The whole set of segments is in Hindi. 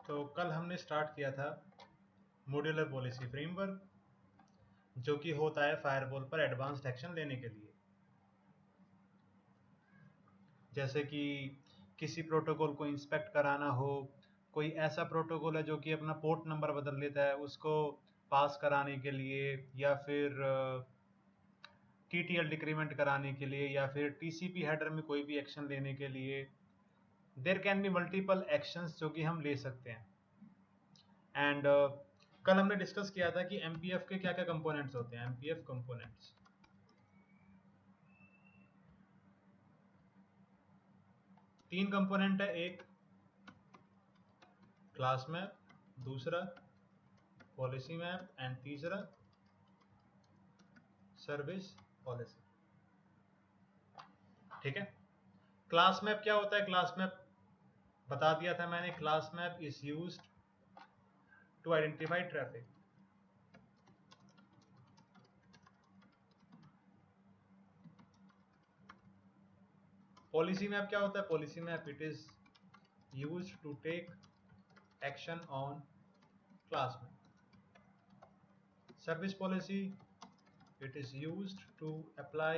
तो कल हमने स्टार्ट किया था मॉड्यूलर पॉलिसी फ्रेमवर्क, जो कि होता है फायरवॉल पर एडवांस्ड एक्शन लेने के लिए। जैसे कि किसी प्रोटोकॉल को इंस्पेक्ट कराना हो, कोई ऐसा प्रोटोकॉल है जो कि अपना पोर्ट नंबर बदल लेता है, उसको पास कराने के लिए, या फिर टीटीएल डिक्रीमेंट कराने के लिए, या फिर टीसीपी हेडर में कोई भी एक्शन लेने के लिए। There can be multiple actions जो कि हम ले सकते हैं। एंड कल हमने डिस्कस किया था कि एमपीएफ के क्या क्या कंपोनेंट्स होते हैं। एमपीएफ कंपोनेंट्स, तीन कंपोनेंट है, एक क्लास मैप, दूसरा पॉलिसी मैप एंड तीसरा सर्विस पॉलिसी। ठीक है, क्लास मैप क्या होता है? क्लास मैप बता दिया था मैंने। Class map is used to identify traffic. Policy map क्या होता है? Policy map it is used to take action on class map. Service policy it is used to apply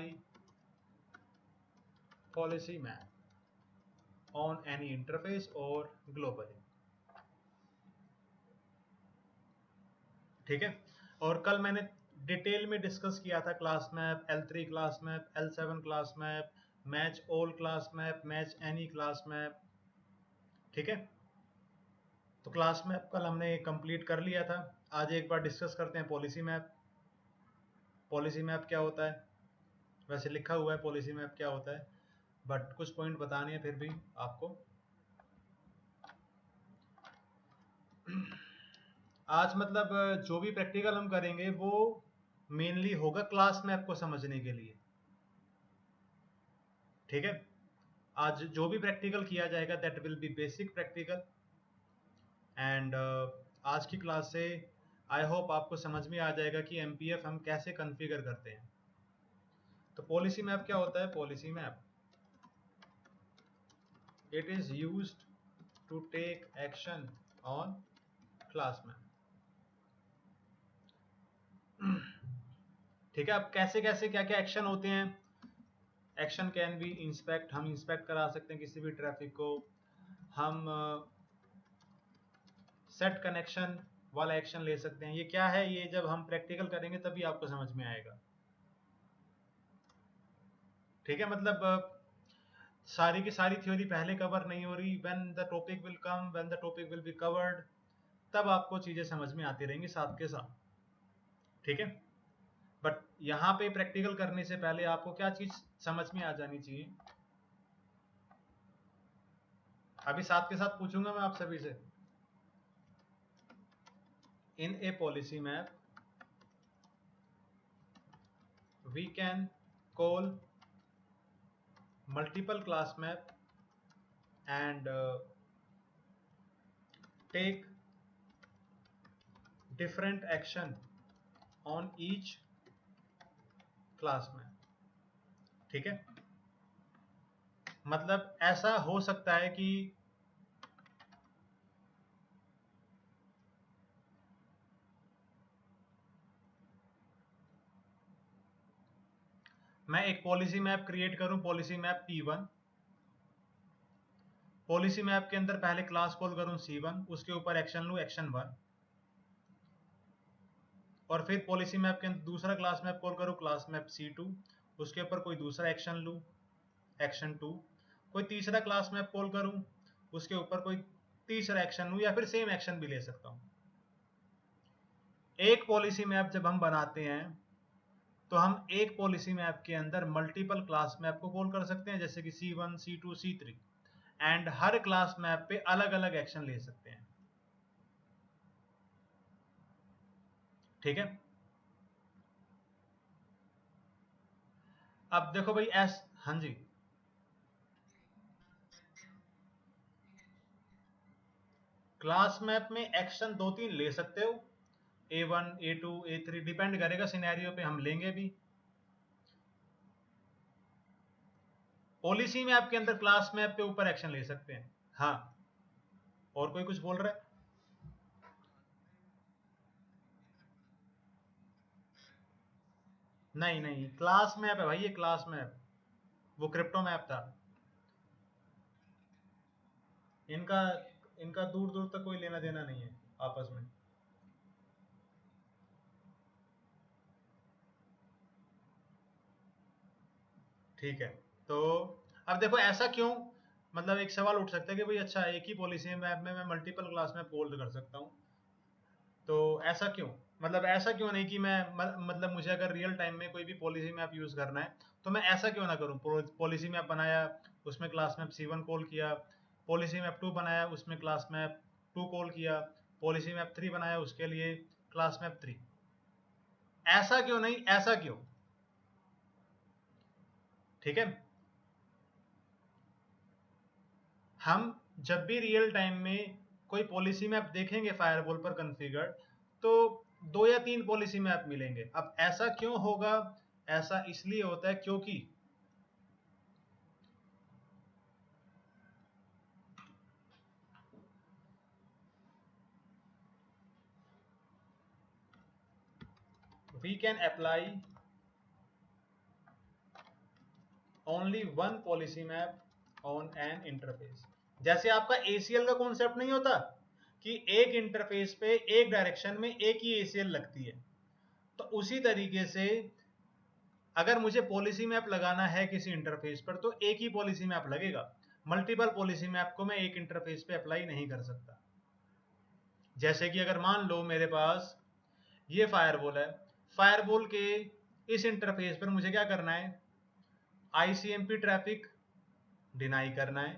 policy map on any interface or globally। ठीक है, और कल मैंने डिटेल में डिस्कस किया था class map, L3 class map, L7 class map, match all class map, match any class map. ठीक है, तो क्लास मैप कल हमने कंप्लीट कर लिया था। आज एक बार डिस्कस करते हैं पॉलिसी मैप। पॉलिसी मैप क्या होता है? वैसे लिखा हुआ है पॉलिसी मैप क्या होता है, बट कुछ पॉइंट बताने हैं फिर भी आपको। आज मतलब जो भी प्रैक्टिकल हम करेंगे वो मेनली होगा क्लास मैप को समझने के लिए। ठीक है, आज जो भी प्रैक्टिकल किया जाएगा that will be basic practical. And आज की क्लास से आई होप आपको समझ में आ जाएगा कि एमपीएफ हम कैसे कॉन्फ़िगर करते हैं। तो पॉलिसी मैप क्या होता है? Policy map it is used to take action on class map. ठीक है, अब कैसे कैसे क्या क्या एक्शन होते हैं? एक्शन कैन बी इंस्पेक्ट, हम इंस्पेक्ट करा सकते हैं किसी भी ट्रैफिक को। हम सेट कनेक्शन वाला एक्शन ले सकते हैं। ये क्या है? ये जब हम प्रैक्टिकल करेंगे तभी आपको समझ में आएगा। ठीक है, मतलब सारी की सारी थ्योरी पहले कवर नहीं हो रही। When the topic will come, when the topic will be covered, तब आपको चीजें समझ में आती रहेंगी साथ के साथ। ठीक है, बट यहाँ पे प्रैक्टिकल करने से पहले आपको क्या चीज समझ में आ जानी चाहिए? अभी साथ के साथ पूछूंगा मैं आप सभी से। In a policy map we can call multiple class map and take different action on each class map। ठीक है, मतलब ऐसा हो सकता है कि मैं एक पॉलिसी मैप क्रिएट करूं, policy map P1। Policy map के अंदर पहले क्लास कॉल करूं C1, उसके ऊपर एक्शन लूं एक्शन 1, और फिर पॉलिसी मैप के अंदर दूसरा क्लास मैप कॉल करूं क्लास मैप C2, उसके ऊपर कोई दूसरा एक्शन लूं एक्शन 2, कोई तीसरा क्लास मैप कॉल करूं, उसके ऊपर कोई तीसरा एक्शन लूं, या फिर सेम एक्शन भी ले सकता हूं। एक पॉलिसी मैप जब हम बनाते हैं तो हम एक पॉलिसी मैप के अंदर मल्टीपल क्लास मैप को कॉल कर सकते हैं, जैसे कि C1, C2, C3, and her class map पे अलग अलग एक्शन ले सकते हैं। ठीक है, अब देखो भाई हाँ जी, क्लास मैप में एक्शन 2-3 ले सकते हो, A1, A2, A3, डिपेंड करेगा सिनेरियो पे, हम लेंगे भी। पॉलिसी मैप के अंदर क्लास मैप के ऊपर एक्शन ले सकते हैं। हाँ, और कोई कुछ बोल रहा है? नहीं नहीं, क्लास मैप है भाई, ये क्लास मैप, वो क्रिप्टो मैप था। इनका इनका दूर दूर तक कोई लेना देना नहीं है आपस में। ठीक है, तो अब देखो ऐसा क्यों, मतलब एक सवाल उठ सकता है कि भाई अच्छा, एक ही पॉलिसी मैप में मैं मल्टीपल क्लास में होल्ड कर सकता हूँ, तो ऐसा क्यों, मतलब ऐसा क्यों नहीं कि मैं मतलब मुझे अगर रियल टाइम में कोई भी पॉलिसी मैप यूज करना है तो मैं ऐसा क्यों ना करूं, पॉलिसी मैप बनाया, उसमें क्लास मैप C1 कॉल किया, पॉलिसी मैप 2 बनाया, उसमें क्लास मैप 2 कॉल किया, पॉलिसी मैप 3 बनाया, उसके लिए क्लास मैप 3। ऐसा क्यों नहीं, ऐसा क्यों? ठीक है, हम जब भी रियल टाइम में कोई पॉलिसी मैप देखेंगे फायरवॉल पर कॉन्फ़िगर्ड, तो 2 या 3 पॉलिसी मैप मिलेंगे। अब ऐसा क्यों होगा? ऐसा इसलिए होता है क्योंकि we can apply only one policy map on an interface। जैसे आपका ACL का कॉन्सेप्ट नहीं होता कि एक इंटरफेस पे एक डायरेक्शन में एक ही ACL लगती है, तो उसी तरीके से अगर मुझे पॉलिसी मैप लगाना है किसी इंटरफेस पर तो एक ही पॉलिसी मैप लगेगा। मल्टीपल पॉलिसी मैप को मैं एक इंटरफेस पे अप्लाई नहीं कर सकता। जैसे कि अगर मान लो मेरे पास ये फायरवॉल है, फायरवॉल के इस इंटरफेस पर मुझे क्या करना है, ICMP ट्रैफिक डिनाई करना है,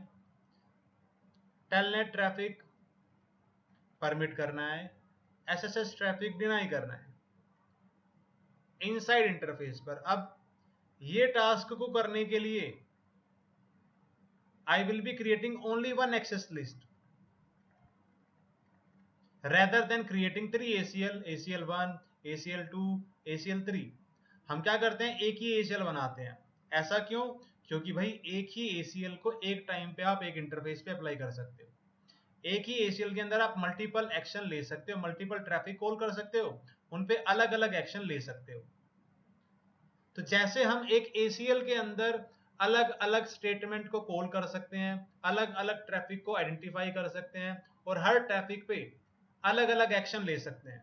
टेलनेट ट्रैफिक परमिट करना है, SSH ट्रैफिक डिनाई करना है इनसाइड इंटरफेस पर। अब ये टास्क को करने के लिए I will be creating only one access list rather than creating 3 ACL, ACL1, ACL2, ACL3। हम क्या करते हैं, एक ही ACL बनाते हैं। ऐसा क्यों? क्योंकि भाई एक ही ACL को एक टाइम पे आप एक इंटरफेस पे अप्लाई कर सकते हो। एक ही ACL के अंदर आप मल्टीपल एक्शन ले सकते हो, मल्टीपल ट्रैफिक कॉल कर सकते हो, उन पे अलग अलग एक्शन ले सकते हो। तो जैसे हम एक ACL के अंदर अलग अलग स्टेटमेंट को कॉल कर सकते हैं, अलग अलग ट्रैफिक को आइडेंटिफाई कर सकते हैं और हर ट्रैफिक पे अलग अलग एक्शन ले सकते हैं,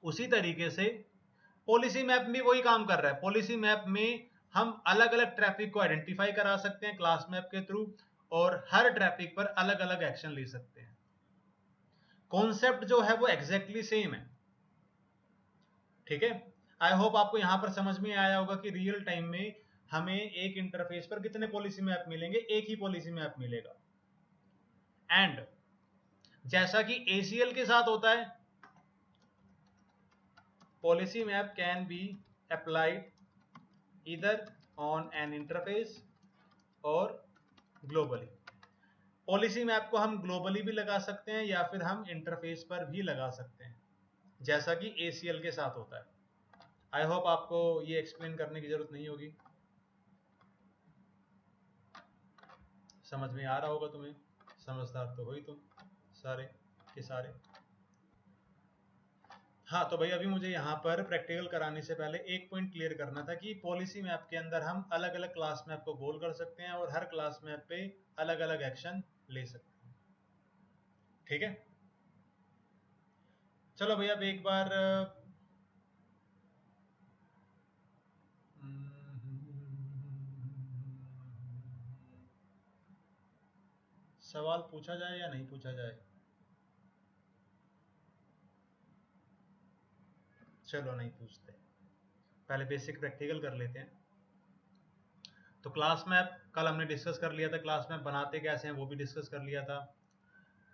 उसी तरीके से पॉलिसी मैप भी वही काम कर रहा है। पॉलिसी मैप में हम अलग अलग ट्रैफिक को आइडेंटिफाई करा सकते हैं क्लास मैप के थ्रू और हर ट्रैफिक पर अलग अलग एक्शन ले सकते हैं। कॉन्सेप्ट जो है वो एग्जैक्टली सेम है। ठीक है, आई होप आपको यहां पर समझ में आया होगा कि रियल टाइम में हमें एक इंटरफेस पर कितने पॉलिसी मैप मिलेंगे, एक ही पॉलिसी मैप मिलेगा। एंड जैसा कि ACL के साथ होता है, policy map can be applied either on an interface और ग्लोबली। पॉलिसी मैप को हम ग्लोबली भी लगा सकते हैं या फिर हम इंटरफेस पर भी लगा सकते हैं, जैसा कि ACL के साथ होता है। आई होप आपको ये एक्सप्लेन करने की जरूरत नहीं होगी, समझ में आ रहा होगा तुम्हें, समझदार तो हो ही तुम सारे के सारे। हाँ, तो भाई अभी मुझे यहाँ पर प्रैक्टिकल कराने से पहले एक पॉइंट क्लियर करना था कि पॉलिसी मैप के अंदर हम अलग अलग क्लास मैप को कॉल कर सकते हैं और हर क्लास मैप पे अलग अलग एक्शन ले सकते हैं। ठीक है, चलो भैया अब एक बार सवाल पूछा जाए या नहीं पूछा जाए? चलो नहीं पूछते, पहले बेसिक प्रैक्टिकल कर लेते हैं। तो क्लास मैप कल हमने डिस्कस कर लिया था, क्लास मैप बनाते कैसे हैं वो भी डिस्कस कर लिया था।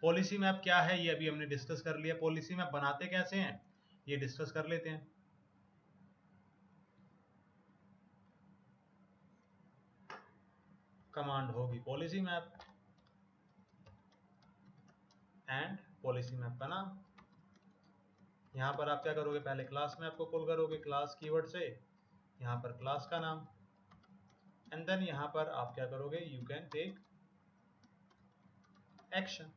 पॉलिसी मैप क्या है ये अभी हमने डिस्कस कर लिया, पॉलिसी मैप बनाते कैसे हैं ये डिस्कस कर लेते हैं। कमांड होगी policy map and policy map का नाम। यहाँ पर आप क्या करोगे, पहले क्लास मैप को कॉल करोगे क्लास कीवर्ड से, यहाँ पर क्लास का नाम, एंड देन यहाँ पर आप क्या करोगे, यू कैन टेक एक्शन।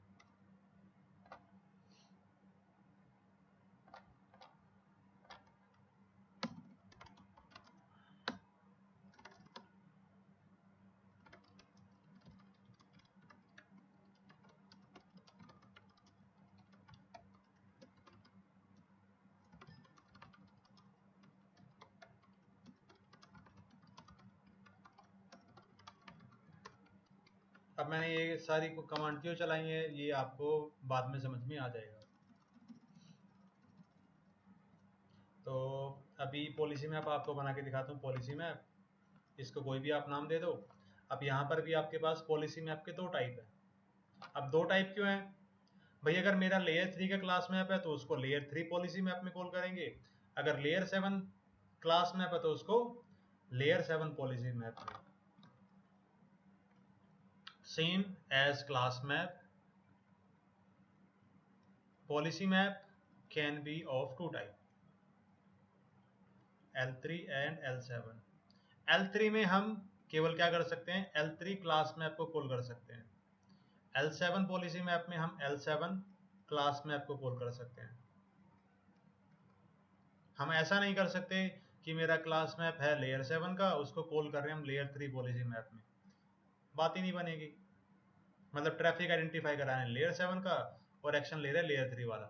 अब मैंने ये सारी कमांड क्यों चलाई है ये आपको बाद में समझ में आ जाएगा। तो अभी पॉलिसी मैप आपको बना के दिखाता हूँ। पॉलिसी मैप, इसको कोई भी आप नाम दे दो। अब यहाँ पर भी आपके पास पॉलिसी मैप के दो टाइप है। अब दो टाइप क्यों है भाई? अगर मेरा लेयर 3 का क्लास मैप है तो उसको लेयर 3 पॉलिसी मैप में कॉल करेंगे। अगर लेयर 7 क्लास मैप है तो उसको लेयर 7 पॉलिसी मैप में। Same as class map, policy map can be of two type, L3 and L7। L3 में हम केवल क्या कर सकते हैं? L3 क्लास मैप को कॉल कर सकते हैं। L7 पॉलिसी मैप में हम L7 क्लास मैप को कॉल कर सकते हैं। हम ऐसा नहीं कर सकते कि मेरा क्लास मैप है लेयर 7 का, उसको कॉल कर रहे हैं हम लेयर 3 पॉलिसी मैप में, बात ही नहीं बनेगी। मतलब ट्रैफिक आइडेंटिफाई करा है लेयर 7 का और एक्शन ले रहे हैं लेयर 3 वाला।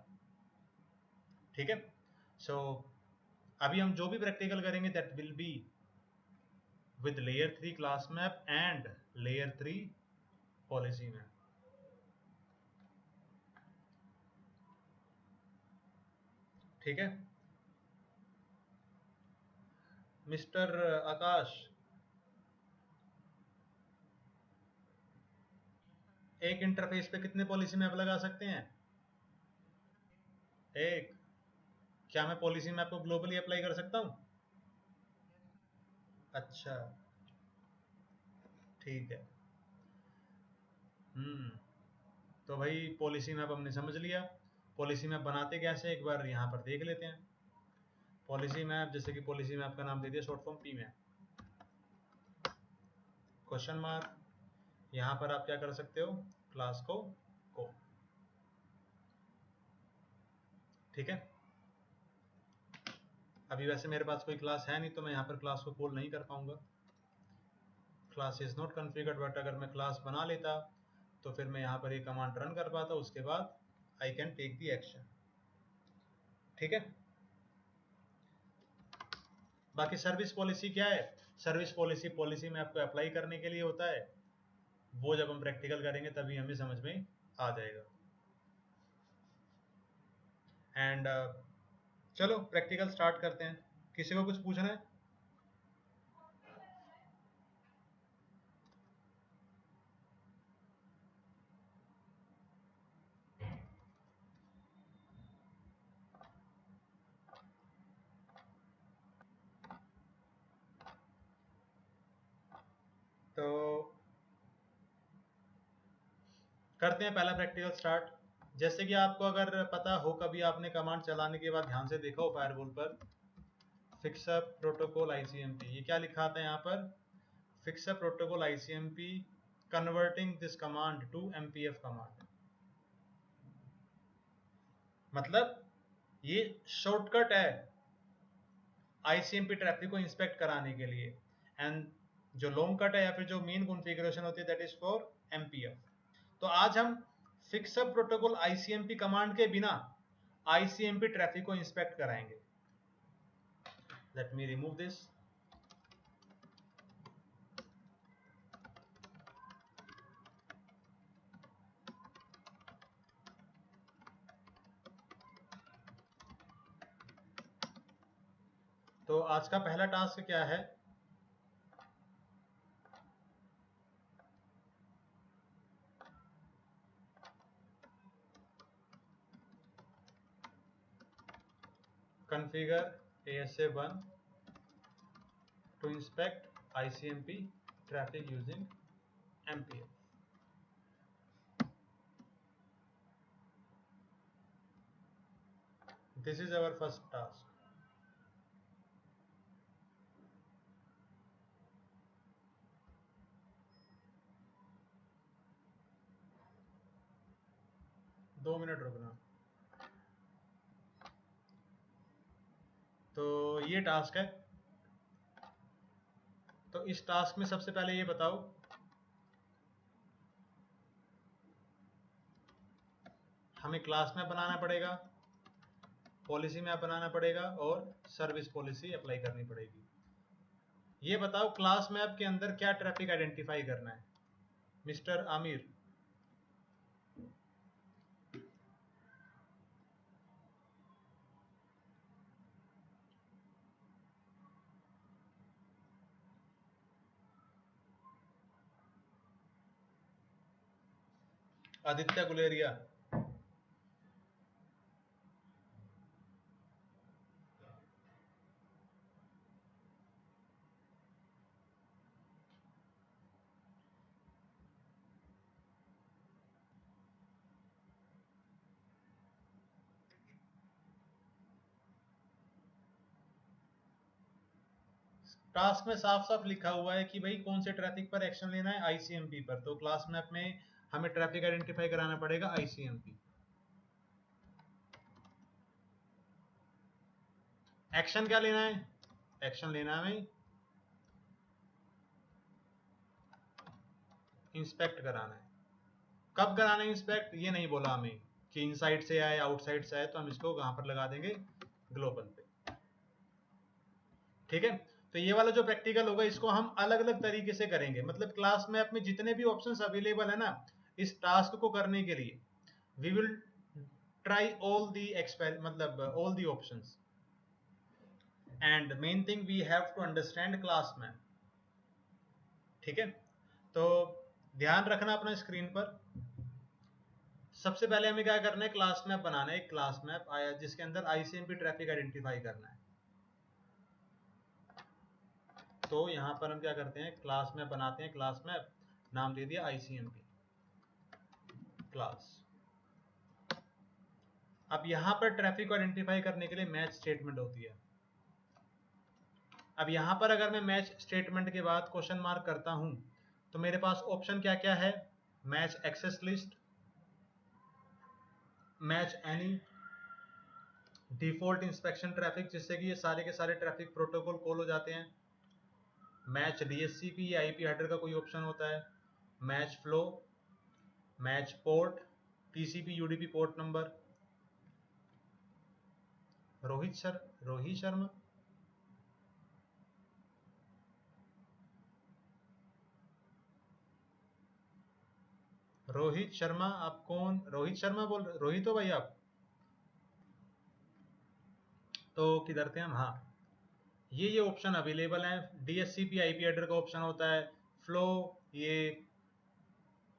ठीक है। सो अभी हम जो भी प्रैक्टिकल करेंगे that will be with layer 3 class map and layer 3 policy map. ठीक है मिस्टर आकाश, एक इंटरफेस पे कितने पॉलिसी मैप लगा सकते हैं? एक। क्या मैं पॉलिसी मैप को ग्लोबली अप्लाई कर सकता हूँ? अच्छा, ठीक है। तो भाई पॉलिसी मैप हमने समझ लिया। पॉलिसी मैप बनाते कैसे एक बार यहाँ पर देख लेते हैं। पॉलिसी मैप, जैसे कि पॉलिसी मैप का नाम दे दिया short form P map, question mark. यहाँ पर आप क्या कर सकते हो? क्लास को ठीक है। अभी वैसे मेरे पास कोई क्लास है नहीं तो मैं यहाँ पर क्लास को कॉल नहीं कर पाऊंगा। Class is not configured, but अगर मैं क्लास बना लेता तो फिर मैं यहाँ पर ये कमांड रन कर पाता, उसके बाद I can take the action. ठीक है। बाकी सर्विस पॉलिसी क्या है? सर्विस पॉलिसी पॉलिसी में आपको अप्लाई करने के लिए होता है, वो जब हम प्रैक्टिकल करेंगे तभी हमें समझ में आ जाएगा। एंड चलो प्रैक्टिकल स्टार्ट करते हैं। किसी को कुछ पूछना है? तो करते हैं पहला प्रैक्टिकल स्टार्ट। जैसे कि आपको अगर पता हो, कभी आपने कमांड चलाने के बाद ध्यान से देखा हो फायरवॉल पर, फिक्सअप प्रोटोकॉल ICMP, ये क्या लिखा था यहाँ पर? Fixup protocol ICMP converting this command to MPF command. मतलब ये शॉर्टकट है ICMP ट्रैफिक को इंस्पेक्ट कराने के लिए, एंड जो लॉन्ग कट है या फिर जो मेन कॉन्फ़िगरेशन होती है दैट इज फॉर MPF। तो आज हम फिक्सअप प्रोटोकॉल ICMP कमांड के बिना ICMP ट्रैफिक को इंस्पेक्ट कराएंगे। Let me remove this. तो आज का पहला टास्क क्या है? configure ASA1 to inspect ICMP traffic using MPF. This is our first task. दो मिनट रुकना। तो ये टास्क है। तो इस टास्क में सबसे पहले ये बताओ, हमें क्लास मैप बनाना पड़ेगा, पॉलिसी मैप बनाना पड़ेगा और सर्विस पॉलिसी अप्लाई करनी पड़ेगी। ये बताओ क्लास मैप के अंदर क्या ट्रैफिक आइडेंटिफाई करना है? मिस्टर आमिर। आदित्य गुलेरिया। टास्क में साफ साफ लिखा हुआ है कि भाई कौन से ट्रैफिक पर एक्शन लेना है, आईसीएमपी पर। तो क्लास मैप में हमें ट्रैफिक आइडेंटिफाई कराना पड़ेगा आईसीएमपी। एक्शन क्या लेना है? एक्शन लेना है हमें इंस्पेक्ट कराना है। कब कराना है इंस्पेक्ट? ये नहीं बोला हमें कि इनसाइड से आए आउटसाइड से आए, तो हम इसको कहां पर लगा देंगे? ग्लोबल पे। ठीक है, तो ये वाला जो प्रैक्टिकल होगा इसको हम अलग अलग तरीके से करेंगे। मतलब क्लास मैप में जितने भी ऑप्शंस अवेलेबल है ना इस टास्क को करने के लिए, we will try all the मतलब all the options, and main thing we have to understand class map. ठीक है, तो ध्यान रखना अपना स्क्रीन पर। सबसे पहले हमें क्या करना है? क्लास मैप बनाना है। एक क्लास मैप आया जिसके अंदर आईसीएमपी ट्रैफिक आइडेंटिफाई करना है। तो यहां पर हम क्या करते हैं? क्लास मैप बनाते हैं। क्लास मैप नाम दे दिया आईसीएमपी क्लास। अब यहां पर ट्रैफिक को आइडेंटिफाई करने के लिए मैच स्टेटमेंट होती है। अब यहां पर अगर मैं मैच स्टेटमेंट के बाद क्वेश्चन मार्क करता हूं तो मेरे पास ऑप्शन क्या क्या है? Match access list, match any, default inspection traffic जिससे कि ये सारे के सारे ट्रैफिक प्रोटोकॉल कॉल हो जाते हैं, मैच डीएससीपी या आईपी हेडर का कोई ऑप्शन होता है, match flow, match port, TCP UDP port number. Rohit Sharma. Rohit Sharma आप कौन? रोहित शर्मा बोल रहे? रोहित हो भाई आप? तो किधर थे हम? हाँ, ये ऑप्शन अवेलेबल है। डीएससीपी आईपी हेडर का ऑप्शन होता है, फ्लो ये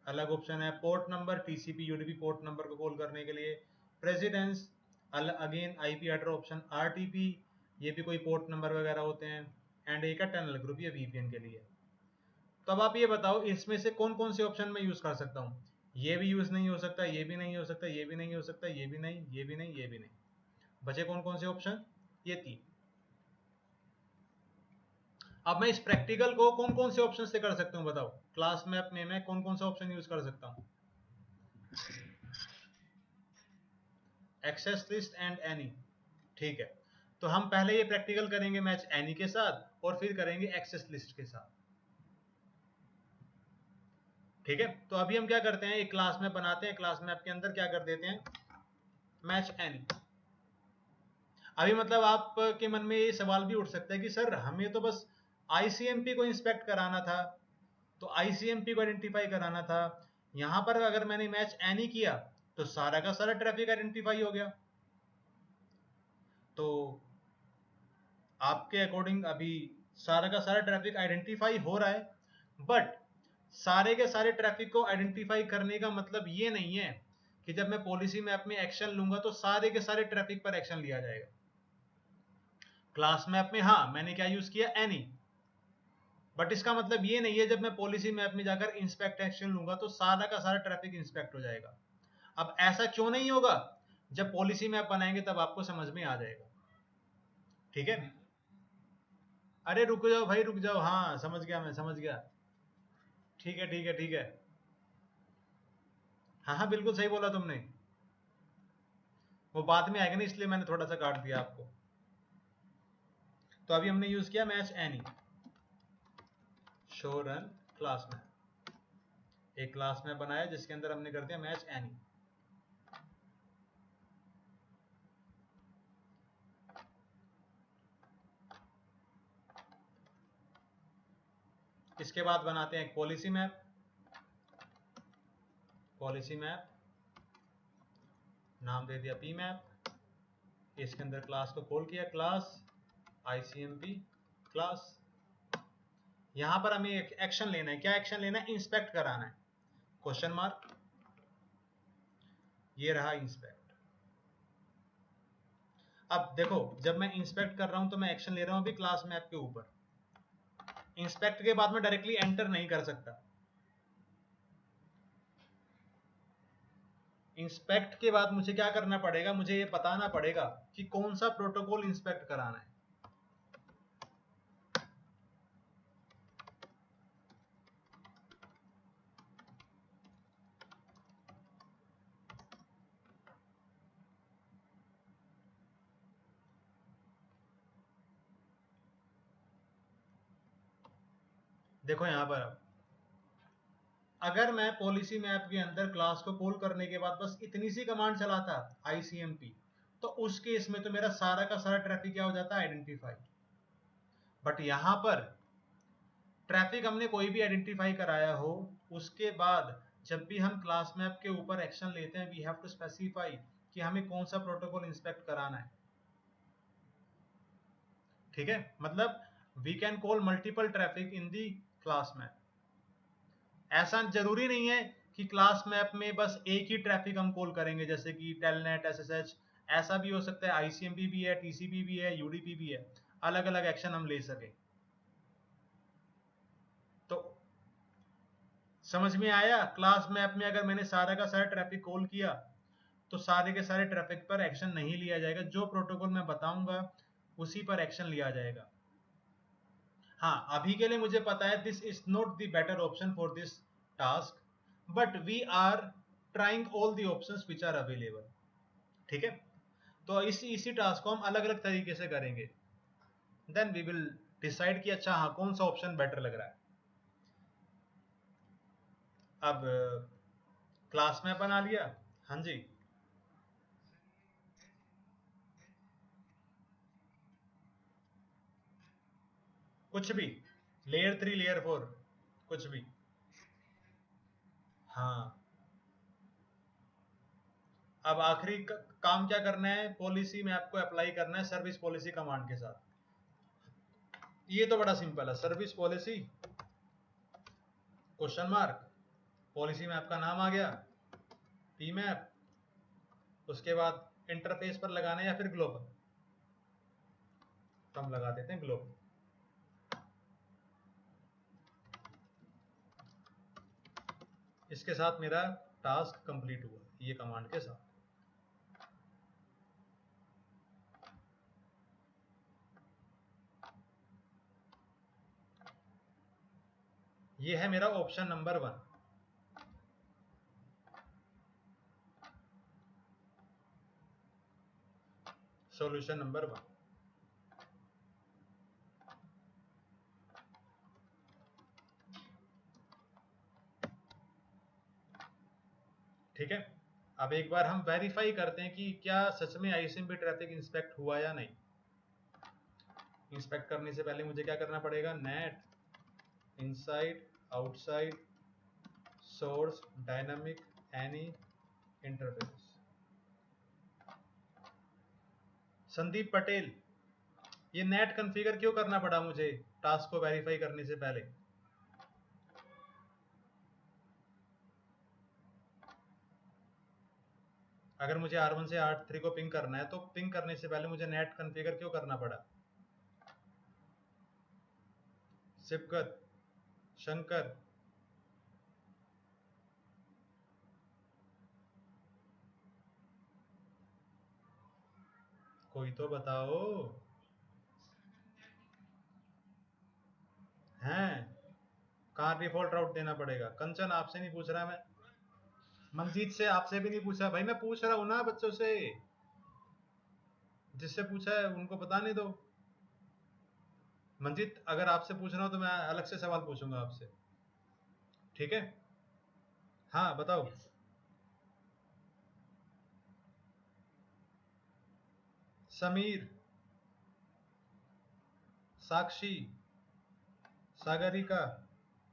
अलग ऑप्शन है, port number TCP UDP port number को कॉल करने के लिए, precedence again IP header option, RTP ये भी कोई पोर्ट नंबर वगैरह होते हैं, एंड एक टनल ग्रुप ये वीपीएन के लिए। तो अब आप ये बताओ इसमें से कौन कौन से ऑप्शन मैं यूज कर सकता हूँ? ये भी यूज नहीं हो सकता, ये भी नहीं हो सकता, ये भी नहीं हो सकता, ये भी नहीं, ये भी नहीं, ये भी नहीं। बचे कौन कौन से ऑप्शन? ये तीन। अब मैं इस प्रैक्टिकल को कौन कौन से ऑप्शन से कर सकता हूँ बताओ? क्लास मैप में मैं कौन कौन सा ऑप्शन यूज कर सकता हूँ? Access list and any. ठीक है, तो हम पहले ये प्रैक्टिकल करेंगे मैच एनी के साथ और फिर करेंगे एक्सेस लिस्ट के साथ। ठीक है, तो अभी हम क्या करते हैं? एक क्लास मैप बनाते हैं। क्लास मैप के अंदर क्या कर देते हैं? Match any. अभी मतलब आपके मन में ये सवाल भी उठ सकता है कि सर हमें तो बस आईसीएमपी को इंस्पेक्ट कराना था, तो आईसीएमपी को आइडेंटिफाई कराना था। यहां पर अगर मैंने मैच एनी किया तो सारा का सारा ट्रैफिक आइडेंटिफाई हो गया। तो आपके अकॉर्डिंग अभी सारा का सारा ट्रैफिक आइडेंटिफाई हो रहा है, बट सारे के सारे ट्रैफिक को आइडेंटिफाई करने का मतलब ये नहीं है कि जब मैं पॉलिसी मैप में एक्शन लूंगा तो सारे के सारे ट्रैफिक पर एक्शन लिया जाएगा। क्लास मैप में हाँ मैंने क्या यूज किया? एनी। बट इसका मतलब ये नहीं है जब मैं पॉलिसी मैप में जाकर इंस्पेक्ट एक्शन लूंगा तो सारा का सारा ट्रैफिक इंस्पेक्ट हो जाएगा। अब ऐसा क्यों नहीं होगा? जब पॉलिसी मैप बनाएंगे तब आपको समझ में आ जाएगा। ठीक है, अरे रुक जाओ भाई, रुक जाओ। हाँ समझ गया, मैं समझ गया। ठीक है ठीक है ठीक है। हाँ हाँ बिल्कुल सही बोला तुमने। वो बाद में आएगा ना, इसलिए मैंने थोड़ा सा काट दिया आपको। तो अभी हमने यूज किया match any, show run class में। एक क्लास में बनाया जिसके अंदर हमने कर दिया मैच एनी। इसके बाद बनाते हैं एक पॉलिसी मैप। पॉलिसी मैप, नाम दे दिया पी मैप, इसके अंदर क्लास को कॉल किया, क्लास ICMP क्लास। यहां पर हमें एक एक्शन लेना है। क्या एक्शन लेना है? इंस्पेक्ट कराना है, क्वेश्चन मार्क। ये रहा इंस्पेक्ट। अब देखो, जब मैं इंस्पेक्ट कर रहा हूं तो मैं एक्शन ले रहा हूं अभी क्लास मैप के ऊपर। इंस्पेक्ट के बाद मैं डायरेक्टली एंटर नहीं कर सकता। इंस्पेक्ट के बाद मुझे क्या करना पड़ेगा? मुझे ये बताना पड़ेगा कि कौन सा प्रोटोकॉल इंस्पेक्ट कराना है। देखो यहां पर, अगर मैं पॉलिसी मैप के अंदर क्लास को कॉल करने के बाद बस इतनी सी कमांड चलाता ICMP, तो उस केस में तो मेरा सारा का सारा ट्रैफिक क्या हो जाता है? आइडेंटिफाई। बट यहां पर ट्रैफिक हमने कोई भी आइडेंटिफाई कराया हो, उसके बाद जब भी हम क्लास मैप के ऊपर एक्शन लेते हैं, वी हैव टू स्पेसिफाई कि हमें कौन सा प्रोटोकॉल इंस्पेक्ट कराना है। ठीक है, मतलब we can call multiple traffic in the class map. ऐसा जरूरी नहीं है कि क्लास मैप में बस एक ही ट्रैफिक हम कॉल करेंगे, जैसे कि टेलनेट, SSH। ऐसा भी हो सकता है, ICMP भी है, TCP भी है, UDP भी है, अलग अलग एक्शन हम ले सके। तो समझ में आया? क्लास मैप में अगर मैंने सारा का सारा ट्रैफिक कॉल किया तो सारे के सारे ट्रैफिक पर एक्शन नहीं लिया जाएगा, जो प्रोटोकॉल मैं बताऊंगा उसी पर एक्शन लिया जाएगा। हाँ, अभी के लिए मुझे पता है this is not the better option for this task, but we are trying all the options which are available. ठीक है, तो इसी टास्क को हम अलग अलग तरीके से करेंगे, देन वी विल डिसाइड कि अच्छा हाँ कौन सा ऑप्शन बेटर लग रहा है। अब क्लास में बना लिया। हाँ जी, कुछ भी, लेयर 3 लेयर 4, कुछ भी। हाँ, अब आखिरी काम क्या करना है? पॉलिसी में आपको अप्लाई करना है सर्विस पॉलिसी कमांड के साथ। ये तो बड़ा सिंपल है, service policy question mark, policy में आपका नाम आ गया पी मैप, उसके बाद इंटरफेस पर लगाना है या फिर ग्लोबल, तो हम लगा देते हैं ग्लोबल। इसके साथ मेरा टास्क कंप्लीट हुआ, ये कमांड के साथ। ये है मेरा ऑप्शन नंबर 1। Solution number 1। ठीक है, अब एक बार हम वेरीफाई करते हैं कि क्या सच में ICMP ट्रैफिक इंस्पेक्ट हुआ या नहीं। इंस्पेक्ट करने से पहले मुझे क्या करना पड़ेगा? Net inside outside source dynamic any interface. Sandeep Patel, ये नेट कॉन्फ़िगर क्यों करना पड़ा मुझे टास्क को वेरीफाई करने से पहले? अगर मुझे R1 से R3 को पिंग करना है तो पिंग करने से पहले मुझे नेट कॉन्फ़िगर क्यों करना पड़ा? सिबकत, शंकर, कोई तो बताओ। हैं, कहाँ डिफॉल्ट राउट देना पड़ेगा? कंचन, आपसे नहीं पूछ रहा मैं। मनजीत से, आपसे भी नहीं पूछा भाई, मैं पूछ रहा हूँ ना बच्चों से। जिससे पूछा है उनको बताने दो। मनजीत, अगर आपसे पूछ रहा हूँ तो मैं अलग से सवाल पूछूंगा आपसे। ठीक है, हाँ बताओ। समीर, साक्षी, सागरिका,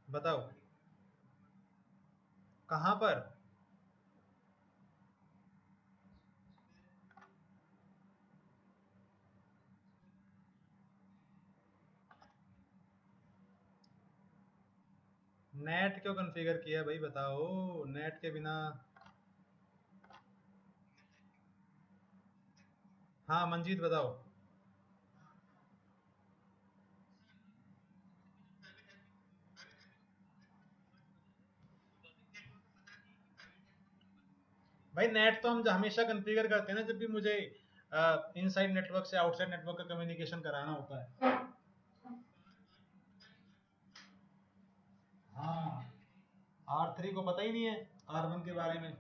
बताओ कहाँ पर? नेट क्यों कॉन्फ़िगर किया भाई, बताओ। नेट के बिना। हाँ मंजीत बताओ। भाई नेट तो हम हमेशा कॉन्फ़िगर करते हैं ना, जब भी मुझे इनसाइड नेटवर्क से आउटसाइड नेटवर्क का कम्युनिकेशन कराना होता है। हाँ, R3 को पता ही नहीं है R1 के बारे में,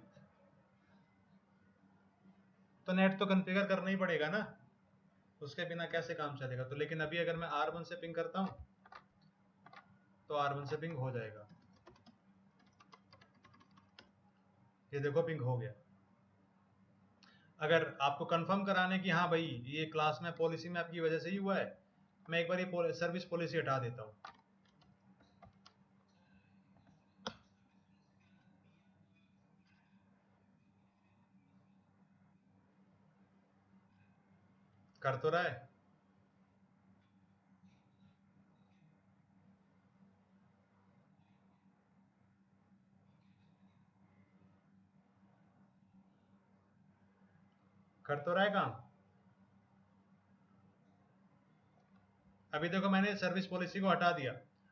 तो नेट तो कॉन्फ़िगर करना ही पड़ेगा ना, उसके बिना कैसे काम चलेगा। तो लेकिन अभी अगर मैं R1 से पिंग करता हूँ तो R1 से पिंग हो जाएगा। ये देखो पिंग हो गया। अगर आपको कंफर्म कराने की हाँ भाई ये क्लास में पॉलिसी में आपकी वजह से ही हुआ है, मैं एक बार ये सर्विस पॉलिसी हटा देता हूँ। कर तो रहा है। कर तो रहा है काम। अभी देखो मैंने सर्विस पॉलिसी को हटा दिया,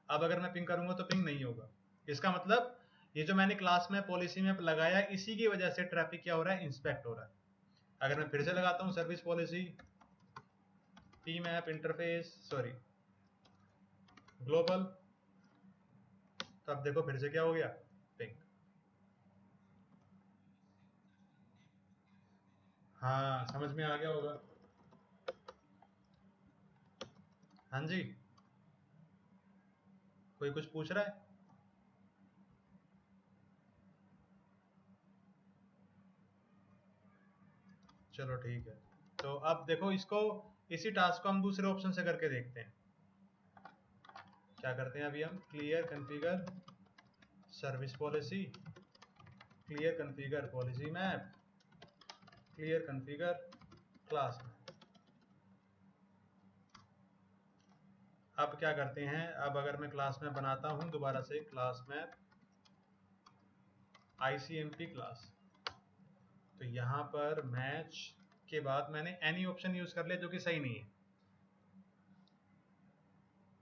अब अगर मैं पिंग करूंगा तो पिंग नहीं होगा। इसका मतलब ये जो मैंने क्लास में पॉलिसी में लगाया, इसी की वजह से ट्रैफिक क्या हो रहा है, इंस्पेक्ट हो रहा है। अगर मैं फिर से लगाता हूँ service policy P map interface sorry global, तो अब देखो फिर से क्या हो गया, पिंग। हाँ समझ में आ गया होगा। हाँ जी, कोई कुछ पूछ रहा है। चलो ठीक है। तो अब देखो इसको, इसी टास्क को हम दूसरे ऑप्शन से करके देखते हैं। क्या करते हैं अभी हम, clear configure service policy, clear configure policy map, clear configure class map. अब क्या करते हैं, अब अगर मैं क्लास मैप बनाता हूं दोबारा से, क्लास मैप आईसीएमपी क्लास, तो यहाँ पर मैच के बाद मैंने एनी ऑप्शन यूज कर लिया जो कि सही नहीं है।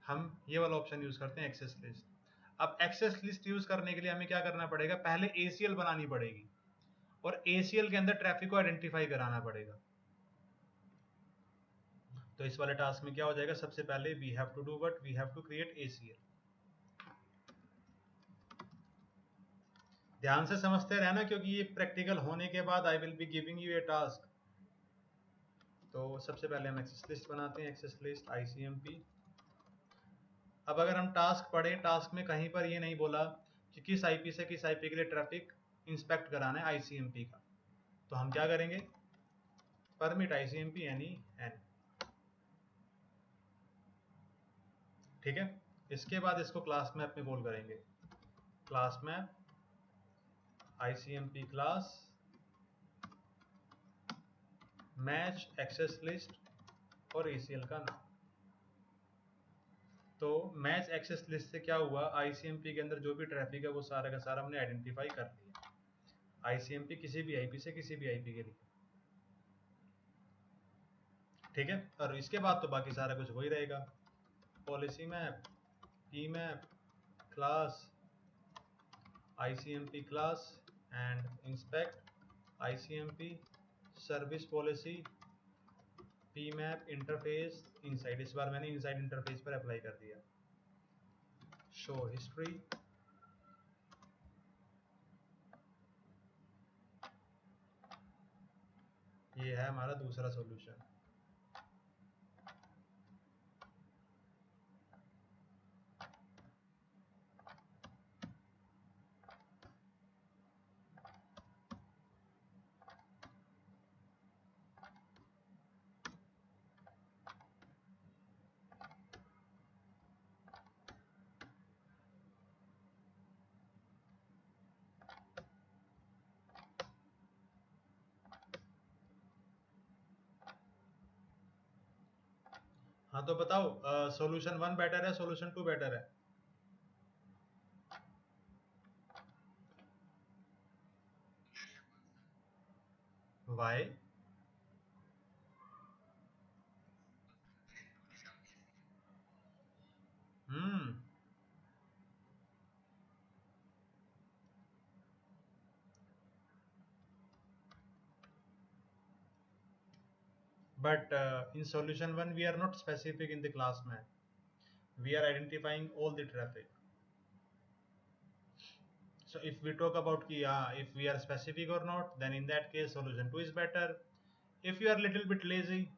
हम ये वाला ऑप्शन यूज करते हैं एक्सेस लिस्ट। अब एक्सेस लिस्ट यूज करने के लिए हमें क्या करना पड़ेगा, पहले एसीएल बनानी पड़ेगी और एसीएल के अंदर ट्रैफिक को आइडेंटिफाई कराना पड़ेगा। तो इस वाले टास्क में क्या हो जाएगा, सबसे पहले we have to do what, we have to create ACL. ध्यान से समझते रहना क्योंकि ये प्रैक्टिकल होने के बाद आई will be giving U A task. तो सबसे पहले हम एक्सेस लिस्ट बनाते हैं, एक्सेस लिस्ट आईसीएमपी। अब अगर हम टास्क पढ़ें, टास्क में कहीं पर ये नहीं बोला कि किस आईपी से किस आईपी के लिए ट्रैफिक इंस्पेक्ट कराना है आईसीएमपी का, तो हम क्या करेंगे, परमिट आईसीएमपी यानी एन। ठीक है, इसके बाद इसको क्लास मैप में कॉल करेंगे, class map ICMP class match access list और एसीएल का नाम। तो मैच एक्सेस लिस्ट से क्या हुआ, आईसीएमपी के अंदर जो भी ट्रैफिक है वो सारा का सारा हमने आइडेंटिफाई कर लिया, आईसीएमपी किसी भी आईपी से किसी भी आईपी के लिए। ठीक है, और इसके बाद तो बाकी सारा कुछ वही रहेगा, policy map P map class ICMP class and inspect ICMP service policy P map interface inside. इस बार मैंने इनसाइड इंटरफेस पर अप्लाई कर दिया, शो हिस्ट्री। ये है हमारा दूसरा सॉल्यूशन। हाँ तो बताओ, सॉल्यूशन 1 बेटर है, सॉल्यूशन 2 बेटर है। Why? Hmm. But in solution 1 we are not specific in the class map. We are identifying all the traffic. So if we talk about ki, if we are specific or not, then in that case solution 2 is better. If you are a little bit lazy,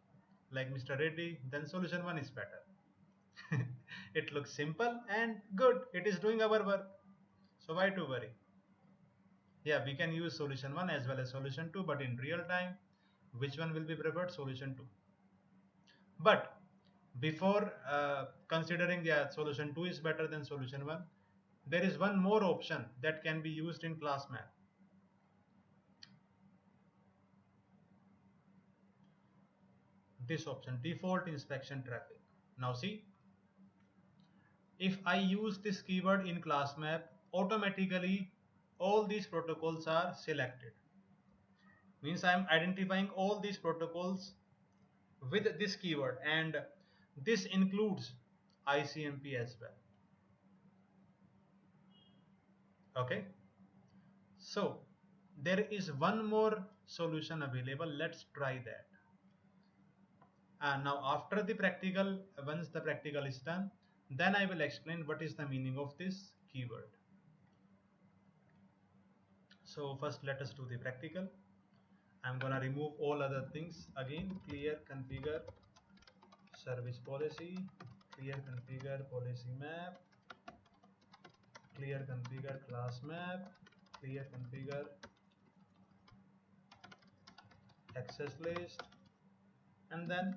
like Mr. Reddy, then solution 1 is better. It looks simple and good. It is doing our work. So why to worry? Yeah, we can use solution 1 as well as solution 2, but in real time, which one will be preferred? Solution 2. But before considering that solution 2 is better than solution 1, there is one more option that can be used in class map. This option, default inspection traffic. Now see, if I use this keyword in class map, automatically all these protocols are selected. Means I am identifying all these protocols with this keyword, and this includes ICMP as well. Okay, so there is one more solution available. Let's try that. And now after the practical, once the practical is done, then I will explain what is the meaning of this keyword. So first let us do the practical. I'm gonna remove all other things again. Clear configure service policy, clear configure policy map, clear configure class map, clear configure access list, and then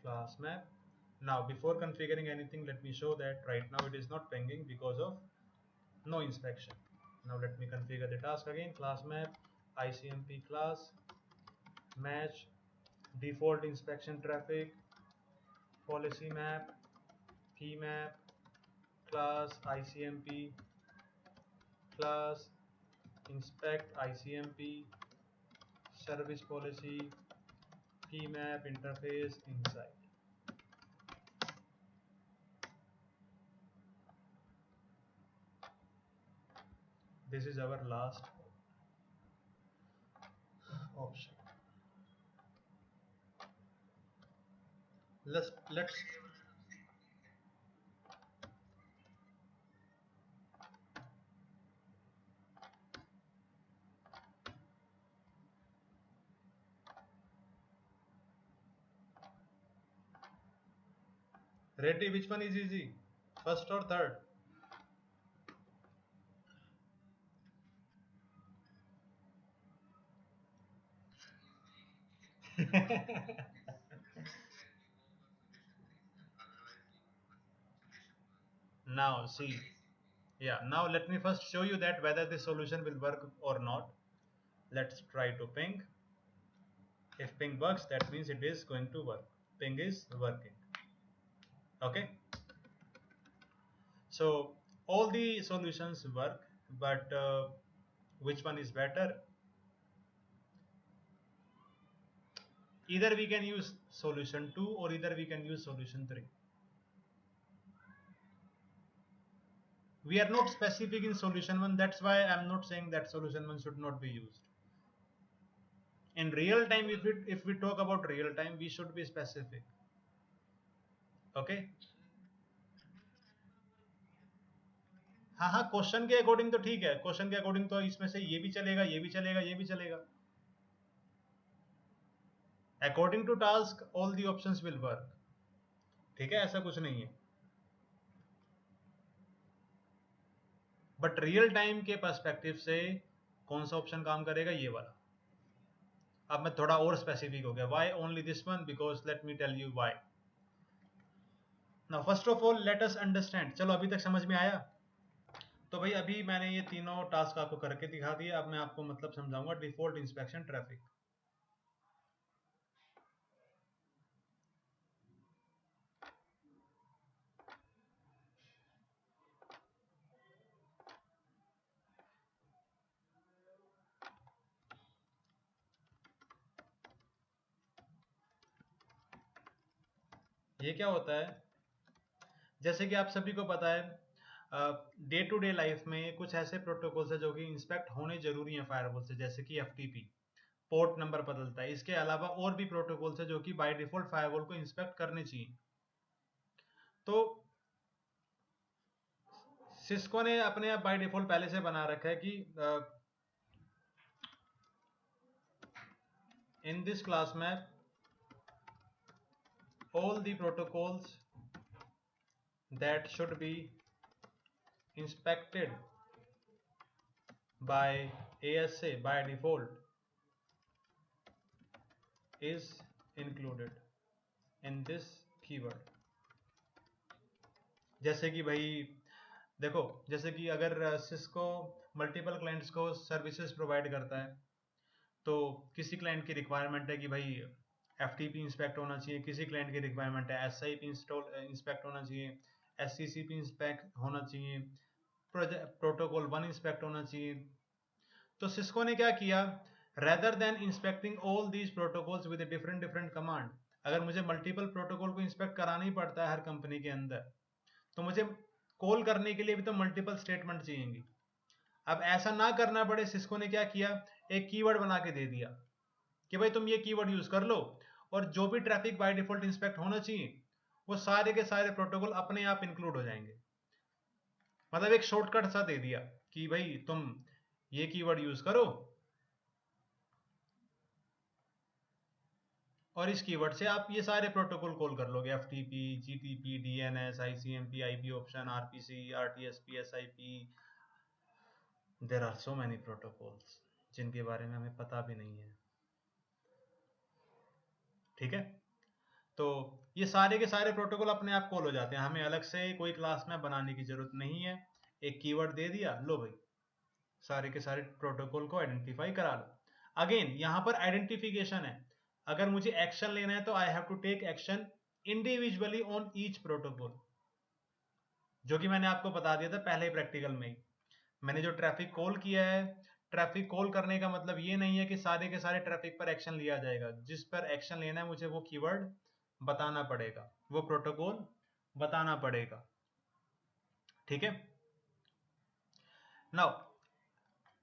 class map. Now before configuring anything, let me show that right now it is not pinging because of no inspection. Now let me configure the task again. Class map, ICMP class, match, default inspection traffic, policy map, key map, class ICMP, class inspect ICMP, service policy, key map interface inside. This is our last option. Let's ready. Which one is easy? First or third? Now see, yeah, now let me first show you that whether the solution will work or not. Let's try to ping. If ping works, that means it is going to work. Ping is working. Okay, so all the solutions work, but which one is better? Either we can use solution 2 or either we can use solution 3. We are not specific in solution 1, that's why I'm not saying that solution 1 should not be used. In real time, if we talk about real time, we should be specific. Okay, हाँ हाँ, क्वेश्चन के अकॉर्डिंग तो ठीक है, क्वेश्चन के अकॉर्डिंग तो इसमें से ये भी चलेगा, ये भी चलेगा, ये भी चलेगा. According to task all the options will work. ठीक है, ऐसा कुछ नहीं है. बट रियल टाइम के पर्सपेक्टिव से कौन सा ऑप्शन काम करेगा? ये वाला. अब मैं थोड़ा और स्पेसिफिक हो गया. Why only this one? Because let me tell you why. Now first of all let us understand. चलो अभी तक समझ में आया? तो भाई अभी मैंने ये तीनों टास्क आपको करके दिखा दिया. अब मैं आपको मतलब समझाऊंगा डिफॉल्ट इंस्पेक्शन ट्रैफिक. ये क्या होता है, जैसे कि आप सभी को पता है डे टू डे लाइफ में कुछ ऐसे प्रोटोकॉल्स है जो कि इंस्पेक्ट होने जरूरी है फायरवॉल से, जैसे कि एफटीपी, पोर्ट नंबर बदलता है। इसके अलावा और भी प्रोटोकॉल्स है जो कि बाय डिफॉल्ट फायरवॉल को इंस्पेक्ट करने चाहिए। तो सिस्को ने अपने आप बाय डिफॉल्ट पहले से बना रखा है कि in this class map all the protocols that should be inspected by ASA by default is included in this keyword। जैसे कि भाई देखो, जैसे कि अगर सिस्को मल्टीपल क्लाइंट्स को सर्विसेज प्रोवाइड करता है, तो किसी क्लाइंट की रिक्वायरमेंट है कि भाई एफटीपी इंस्पेक्ट होना चाहिए, किसी क्लाइंट की रिक्वायरमेंट है एसआईपी इंस्पेक्ट होना चाहिए, एससीसीपी इंस्पेक्ट होना चाहिए, प्रोटोकॉल 1 इंस्पेक्ट होना चाहिए। तो सिस्को ने क्या किया, rather than inspecting all these protocols with different different command, अगर मुझे मल्टीपल प्रोटोकॉल को इंस्पेक्ट कराना ही पड़ता है हर कंपनी के अंदर, तो मुझे कॉल करने के लिए भी तो मल्टीपल स्टेटमेंट चाहिए। अब ऐसा ना करना पड़े, सिस्को ने क्या किया, एक कीवर्ड बना के दे दिया कि भाई तुम ये कीवर्ड यूज कर लो और जो भी ट्रैफिक बाय डिफॉल्ट इंस्पेक्ट होना चाहिए वो सारे के सारे प्रोटोकॉल अपने आप इंक्लूड हो जाएंगे। मतलब एक शॉर्टकट सा दे दिया कि भाई तुम ये कीवर्ड यूज करो और इस कीवर्ड से आप ये सारे प्रोटोकॉल कॉल कर लोगे, FTP, GTP, DNS, ICMP, IP option, RPC, RTSP, SIP. There are so many protocols जिनके बारे में हमें पता भी नहीं है। ठीक है, तो ये सारे के सारे प्रोटोकॉल अपने आप कॉल हो जाते हैं, हमें अलग से कोई क्लास में बनाने की जरूरत नहीं है। एक कीवर्ड दे दिया, लो भाई सारे के सारे प्रोटोकॉल को आइडेंटिफाई करा लो। अगेन यहां पर आइडेंटिफिकेशन है, अगर मुझे एक्शन लेना है तो I have to take action individually on each protocol, जो कि मैंने आपको बता दिया था पहले प्रैक्टिकल में ही। मैंने जो ट्रैफिक कॉल किया है, ट्रैफिक कॉल करने का मतलब ये नहीं है कि सारे के सारे ट्रैफिक पर एक्शन लिया जाएगा, जिस पर एक्शन लेना है मुझे वो कीवर्ड बताना पड़ेगा, वो प्रोटोकॉल बताना पड़ेगा। ठीक है, नाउ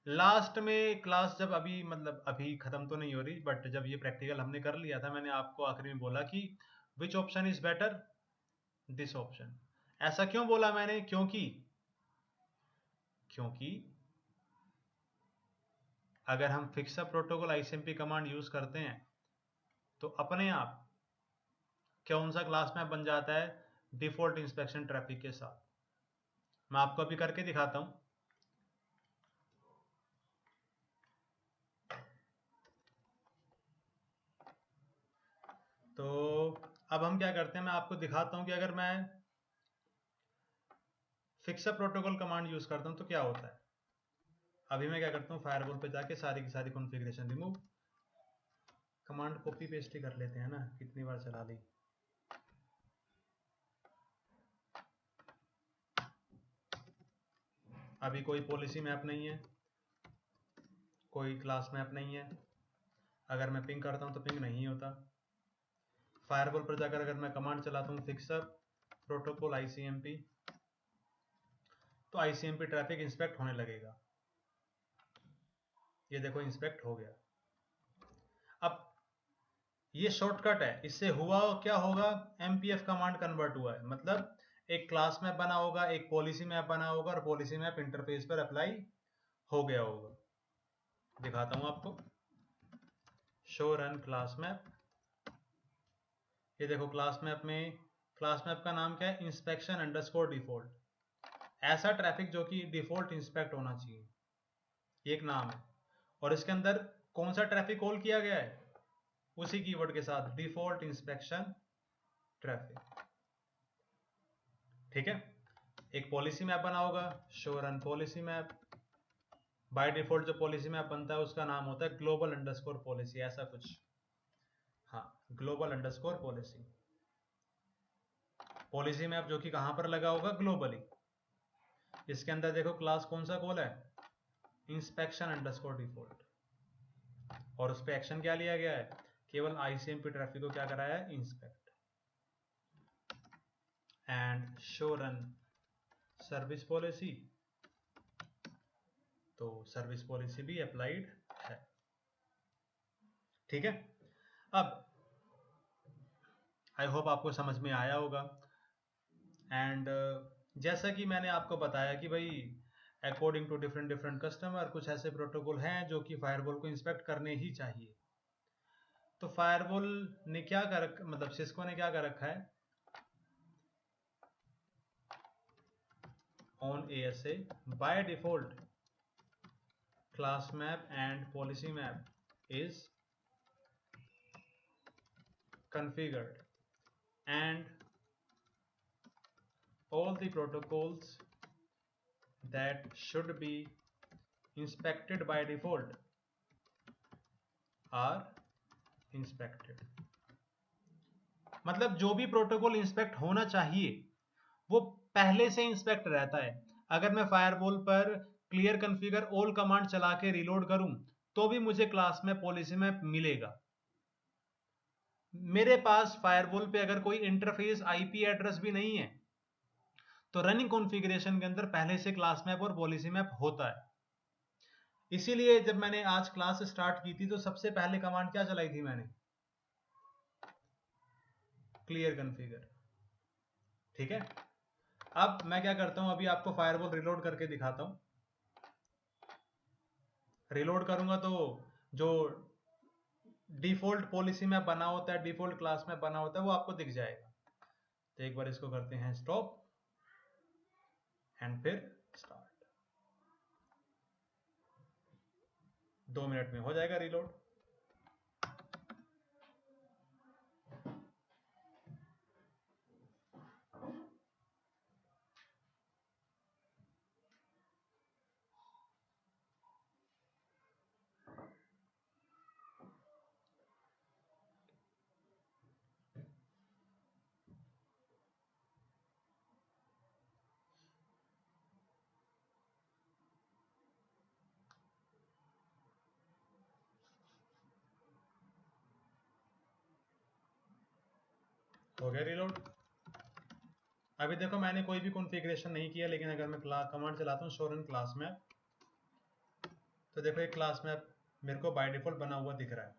लास्ट में क्लास जब अभी मतलब अभी खत्म तो नहीं हो रही, बट जब ये प्रैक्टिकल हमने कर लिया था, मैंने आपको आखिरी में बोला कि which option is better, this option. ऐसा क्यों बोला मैंने, क्योंकि अगर हम fix protocol ICMP command use करते हैं तो अपने आप कौन सा क्लास में बन जाता है, डिफॉल्ट इंस्पेक्शन ट्रैफिक के साथ। मैं आपको अभी करके दिखाता हूं। तो अब हम क्या करते हैं, मैं आपको दिखाता हूं कि अगर मैं फिक्स प्रोटोकॉल कमांड यूज करता हूं तो क्या होता है। अभी मैं क्या करता हूं, फायरवॉल पे जाके सारी की सारी configuration remove, command copy paste ही कर लेते हैं ना, कितनी बार चला ली। अभी कोई पॉलिसी मैप नहीं है, कोई क्लास मैप नहीं है, अगर मैं पिंग करता हूं तो पिंग नहीं होता। फायरवॉल पर जाकर अगर मैं कमांड चलाता हूं फिक्स प्रोटोकॉल आईसीएमपी, तो आईसीएमपी ट्रैफिक इंस्पेक्ट होने लगेगा। ये देखो इंस्पेक्ट हो गया। अब ये शॉर्टकट है, इससे हुआ क्या होगा, एमपीएफ कमांड कन्वर्ट हुआ है, मतलब एक क्लास मैप बना होगा, एक पॉलिसी मैप बना होगा और पॉलिसी मैप इंटरफेस पर अप्लाई हो गया होगा। दिखाता हूं आपको, शो रन क्लास मैप। ये देखो क्लास मैप में, क्लास मैप का नाम क्या है, इंस्पेक्शन अंडरस्कोर डिफॉल्ट। ऐसा ट्रैफिक जो कि डिफॉल्ट इंस्पेक्ट होना चाहिए, एक नाम है। और इसके अंदर कौन सा ट्रैफिक कॉल किया गया है, उसी कीवर्ड के साथ, डिफॉल्ट इंस्पेक्शन ट्रैफिक। ठीक है, एक पॉलिसी मैप बना होगा, show run policy map. By default जो पॉलिसी मैप बनता है उसका नाम होता है ग्लोबल अंडरस्कोर पॉलिसी, ऐसा कुछ। हाँ, global underscore policy, policy map जो कि कहां पर लगा होगा, ग्लोबली। इसके अंदर देखो क्लास कौन सा कॉल है, इंस्पेक्शन अंडरस्कोर डिफॉल्ट, और उस पर एक्शन क्या लिया गया है, केवल आईसीएमपी ट्रैफिक को क्या कराया है, inspect. And show run service policy, तो सर्विस पॉलिसी भी अप्लाइड है। ठीक है, अब आई होप आपको समझ में आया होगा। एंड जैसा कि मैंने आपको बताया कि भाई according to different different customer कुछ ऐसे प्रोटोकॉल हैं जो कि फायरवॉल को इंस्पेक्ट करने ही चाहिए। तो फायरवॉल ने क्या कर मतलब सिस्को ने क्या कर रखा है, on ASA by default class map and policy map is configured and all the protocols that should be inspected by default are inspected। मतलब जो भी प्रोटोकॉल इंस्पेक्ट होना चाहिए वो पहले से इंस्पेक्ट रहता है। अगर मैं फायरवॉल पर क्लियर कॉन्फ़िगर ऑल कमांड चला के रिलोड करूं तो भी मुझे क्लास में पॉलिसी में मिलेगा। मेरे पास फायरवॉल पे अगर कोई इंटरफेस आईपी एड्रेस भी नहीं है तो रनिंग कॉन्फ़िगरेशन के अंदर पहले से क्लास मैप और पॉलिसी मैप होता है। इसीलिए जब मैंने आज क्लास स्टार्ट की थी तो सबसे पहले कमांड क्या चलाई थी मैंने, क्लियर कॉन्फ़िगर। ठीक है, अब मैं क्या करता हूं, अभी आपको फायरवॉल रिलोड करके दिखाता हूं। रिलोड करूंगा तो जो डिफॉल्ट पॉलिसी में बना होता है, डिफॉल्ट क्लास में बना होता है, वो आपको दिख जाएगा। तो एक बार इसको करते हैं स्टॉप एंड फिर स्टार्ट। 2 मिनट में हो जाएगा रिलोड। हो गया रिलोड। अभी देखो मैंने कोई भी कॉन्फ़िगरेशन नहीं किया, लेकिन अगर मैं कमांड चलाता हूँ शो रन क्लास मैप, तो देखो एक क्लास मैप मेरे को बाय डिफॉल्ट बना हुआ दिख रहा है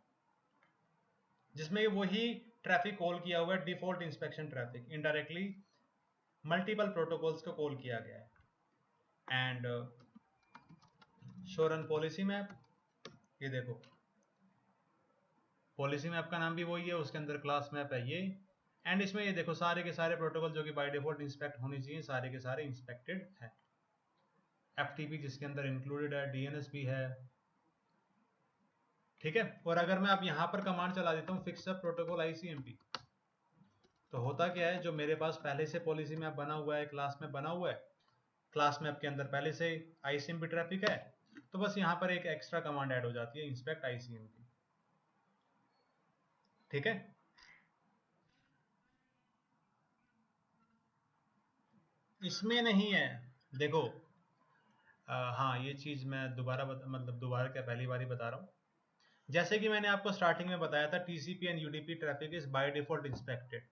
जिसमें वही ट्रैफिक कॉल किया हुआ है, default inspection traffic. Indirectly multiple protocols को कॉल किया गया है। And show run policy map, ये देखो पॉलिसी मैप का नाम भी वही है, उसके अंदर क्लास मैप है ये। एंड इसमें ये देखो सारे के सारे प्रोटोकॉल जो कि बाय डिफॉल्ट इंस्पेक्ट होने चाहिए सारे के सारे इंस्पेक्टेड है। FTP जिसके अंदर इंक्लूडेड है, DNS भी है। ठीक है, और अगर मैं अब यहां पर कमांड चला देता हूँ फिक्स अप प्रोटोकॉल ICMP, तो होता क्या है, जो मेरे पास पहले से पॉलिसी मैप बना हुआ है, क्लास मैप बना हुआ है, क्लास मैप के अंदर पहले से ICMP ट्रैफिक है, तो बस यहां पर एक एक्स्ट्रा कमांड ऐड हो जाती है, इंस्पेक्ट ICMP। ठीक है, इसमें नहीं है। देखो हाँ ये चीज मैं दोबारा मतलब दोबारा क्या पहली बार ही बता रहा हूँ। जैसे कि मैंने आपको स्टार्टिंग में बताया था, TCP and UDP traffic is by default inspected.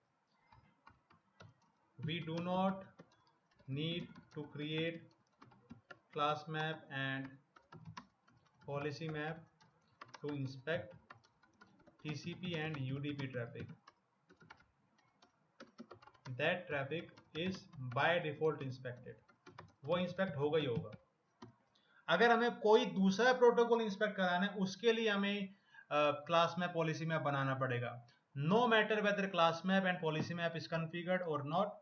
We do not need to create class map and policy map to inspect TCP and UDP traffic. That traffic is by default inspected. वो इंस्पेक्ट होगा ही होगा। अगर हमें कोई दूसरा प्रोटोकॉल इंस्पेक्ट कराना है उसके लिए हमें क्लास मैप पॉलिसी मैप बनाना पड़ेगा। No matter whether class map and policy map is configured और नॉट,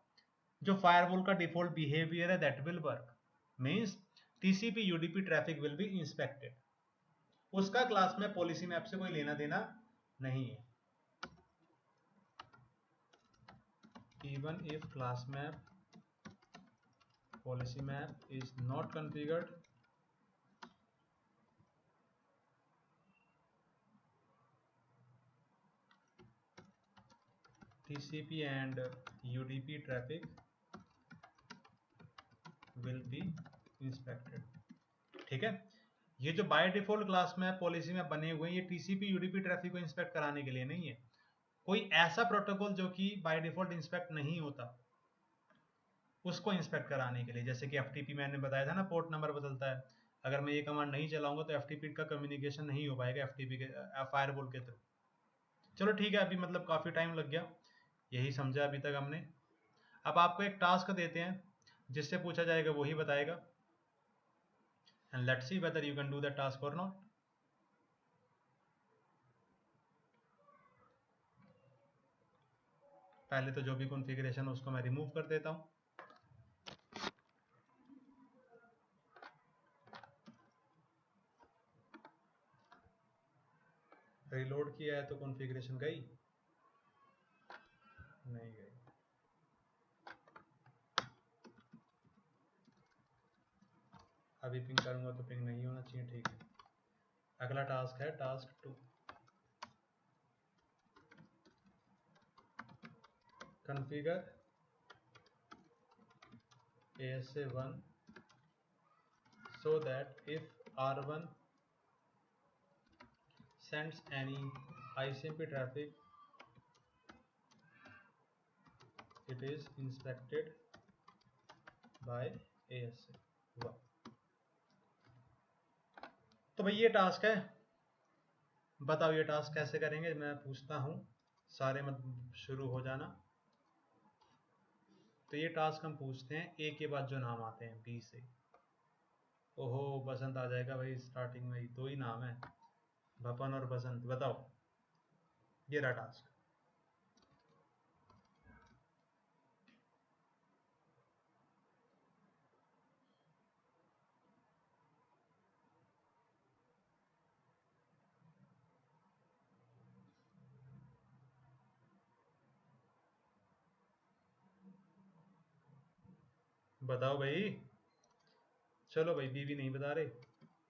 जो फायरवॉल का डिफॉल्ट बिहेवियर है that will work. Means TCP UDP traffic will be inspected, उसका क्लास मैप पॉलिसी मैप से कोई लेना देना नहीं है। Even if class map policy map is not configured, TCP and UDP traffic will be inspected। ठीक है, ये जो by default class map policy में बने हुए हैं ये TCP UDP ट्रैफिक को इंस्पेक्ट कराने के लिए नहीं है। कोई ऐसा प्रोटोकॉल जो कि बाय डिफॉल्ट इंस्पेक्ट नहीं होता, उसको इंस्पेक्ट कराने के लिए। जैसे कि FTP मैंने बताया था ना, पोर्ट नंबर बदलता है, अगर मैं ये कमांड नहीं चलाऊंगा तो FTP का कम्युनिकेशन नहीं हो पाएगा FTP के फायरवॉल के थ्रू। चलो ठीक है, अभी मतलब काफ़ी टाइम लग गया, यही समझा अभी तक हमने। अब आपको एक टास्क देते हैं जिससे पूछा जाएगा वही बताएगा, and let's see whether you can do the task और नॉट। पहले तो जो भी कॉन्फ़िगरेशन है उसको मैं रिमूव कर देता हूँ। रीलोड किया है तो कॉन्फ़िगरेशन गई नहीं गई। अभी पिंग करूंगा तो पिंग नहीं होना चाहिए, ठीक है। अगला टास्क है task 2, configure ASA1 so that if R1 sends any ICMP traffic, it is inspected by ASA1। तो भाई ये टास्क है, बताओ ये टास्क कैसे करेंगे। मैं पूछता हूँ, सारे मत शुरू हो जाना। तो ये टास्क हम पूछते हैं ए के बाद जो नाम आते हैं बी से। ओहो, बसंत आ जाएगा भाई, स्टार्टिंग में ही दो ही नाम है, भपन और बसंत। बताओ, ये रहा टास्क। बताओ भाई, चलो भाई, बीवी नहीं बता रहे,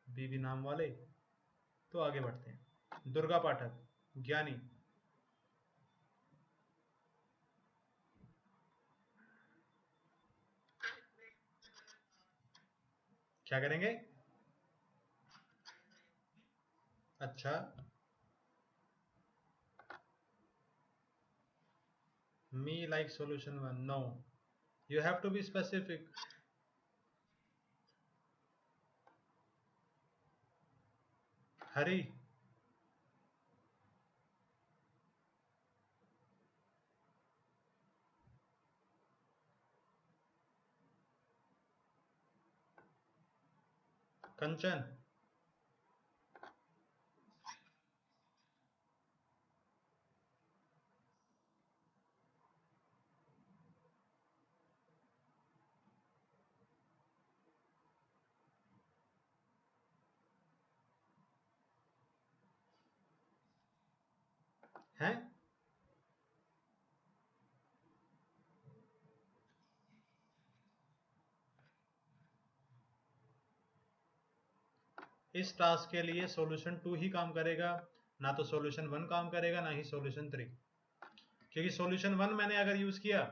बीवी नाम वाले, तो आगे बढ़ते हैं। दुर्गा पाठक, ज्ञानी, क्या करेंगे? अच्छा, me like solution 1, no, you have to be specific. Hari, Kanchan, हैं? इस टास्क के लिए सॉल्यूशन 2 ही काम करेगा, ना तो सॉल्यूशन 1 काम करेगा, ना ही सॉल्यूशन 3। क्योंकि सॉल्यूशन 1 मैंने अगर यूज किया,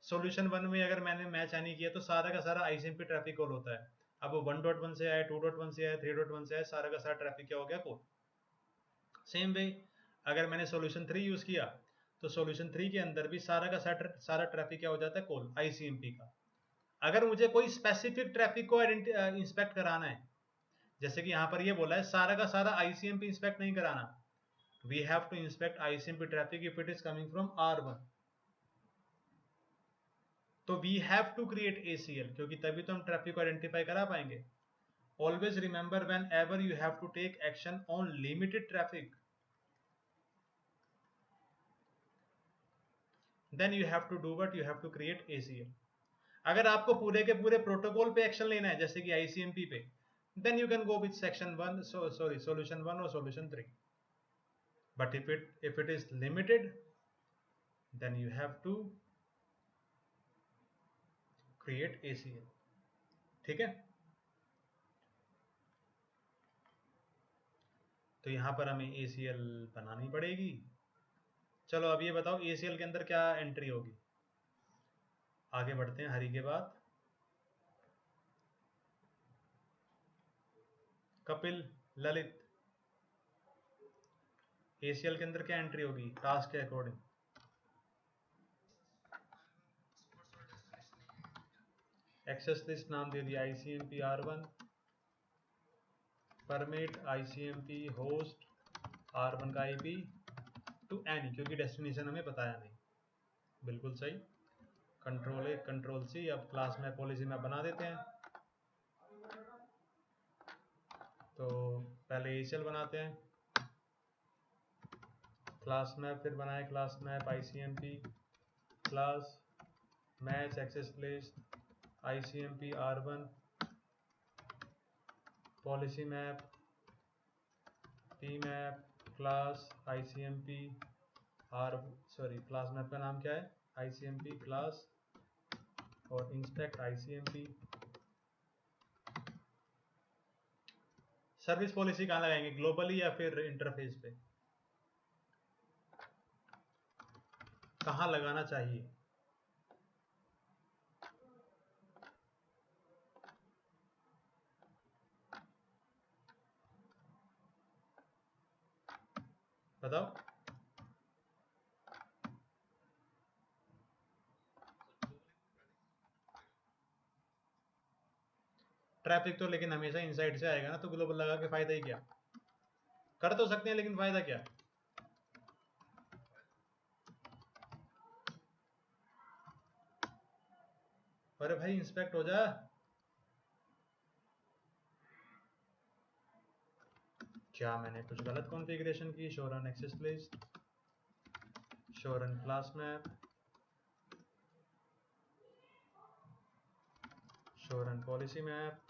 सॉल्यूशन 1 में अगर मैंने मैच नहीं किया तो सारा का सारा आईसीएमपी ट्रैफिक कॉल होता है। अब 1.1 से आया, 2.1 से आया, 3.1 से आया, सारा का सारा ट्रैफिक क्या हो गया? कॉल। सेम वे अगर मैंने सॉल्यूशन 3 यूज किया तो सॉल्यूशन 3 के अंदर भी सारा का सारा ट्रैफिक क्या हो जाता है? कॉल, आईसीएमपी का। अगर मुझे कोई स्पेसिफिक ट्रैफिक को इंस्पेक्ट कराना है, जैसे कि यहाँ पर ये बोला है सारा का सारा आईसीएमपी इंस्पेक्ट नहीं कराना, we have to inspect ICMP traffic if it is coming from R1, तो we have to create ACL, क्योंकि तभी तो हम ट्रैफिक को आइडेंटिफाई करा पाएंगे। Always remember, whenever you have to take action on limited traffic, then you have to do what? You have to create ACL। अगर आपको पूरे के पूरे प्रोटोकॉल पे एक्शन लेना है जैसे कि ICMP पे, then you can go with section 1, solution 1 or solution 3, but if it is limited, then you have to create ACL। ठीक है, तो यहाँ पर हमें ACL बनानी पड़ेगी। चलो अब ये बताओ ACL के अंदर क्या एंट्री होगी। आगे बढ़ते हैं हरी के बाद कपिल, ललित। ACL के अंदर क्या एंट्री होगी टास्क के अकॉर्डिंग? एक्सेस लिस्ट नाम दे दिया ICMP R1, permit ICMP host R1 का IP टू एनी, क्योंकि डेस्टिनेशन हमें बताया नहीं, बिल्कुल सही। कंट्रोल A कंट्रोल C, अब क्लास में पॉलिसी में बना देते हैं। तो पहले ACL बनाते हैं, क्लास मैप, फिर बनाए class map ICMP class match access list ICMP R1 policy map P map class ICMP class map का नाम क्या है, ICMP क्लास, और इंस्पेक्ट ICMP। सर्विस पॉलिसी कहाँ लगाएंगे, ग्लोबली या फिर इंटरफेस पे, कहाँ लगाना चाहिए? बताओ। ट्रैफिक तो लेकिन हमेशा इनसाइड से आएगा ना, तो ग्लोबल लगा के फायदा ही क्या? कर तो सकते हैं लेकिन फायदा क्या? अरे भाई इंस्पेक्ट हो जा। क्या मैंने कुछ गलत कॉन्फ़िगरेशन की? Show run access list, show run class map, show run policy map,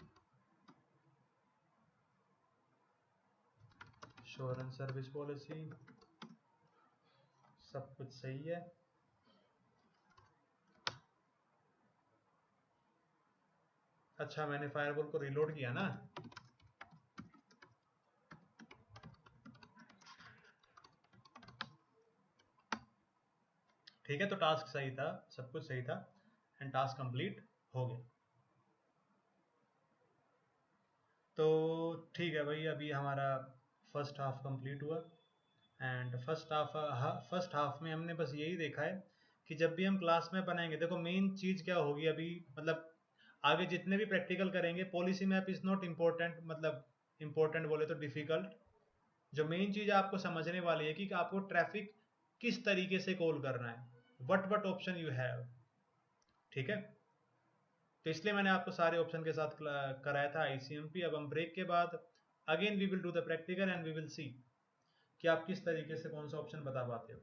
show run service policy, सब कुछ सही है। अच्छा मैंने फायरवॉल को रिलोड किया ना, ठीक है, तो टास्क सही था, सब कुछ सही था, एंड टास्क कंप्लीट हो गया। तो ठीक है भाई, अभी हमारा फर्स्ट हाफ कंप्लीट हुआ, एंड फर्स्ट हाफ में हमने बस यही देखा है कि जब भी हम क्लास में बनाएंगे, देखो मेन चीज़ क्या होगी अभी, मतलब आगे जितने भी प्रैक्टिकल करेंगे, policy map is not important, मतलब इम्पोर्टेंट बोले तो डिफ़िकल्ट। जो मेन चीज़ आपको समझने वाली है कि आपको ट्रैफिक किस तरीके से कॉल करना है, वट ऑप्शन यू हैव, ठीक है। तो इसलिए मैंने आपको सारे ऑप्शन के साथ कराया था ICMP। अब हम ब्रेक के बाद again we will do the practical and we will see कि आप किस तरीके से कौन सा ऑप्शन बता पाते हो।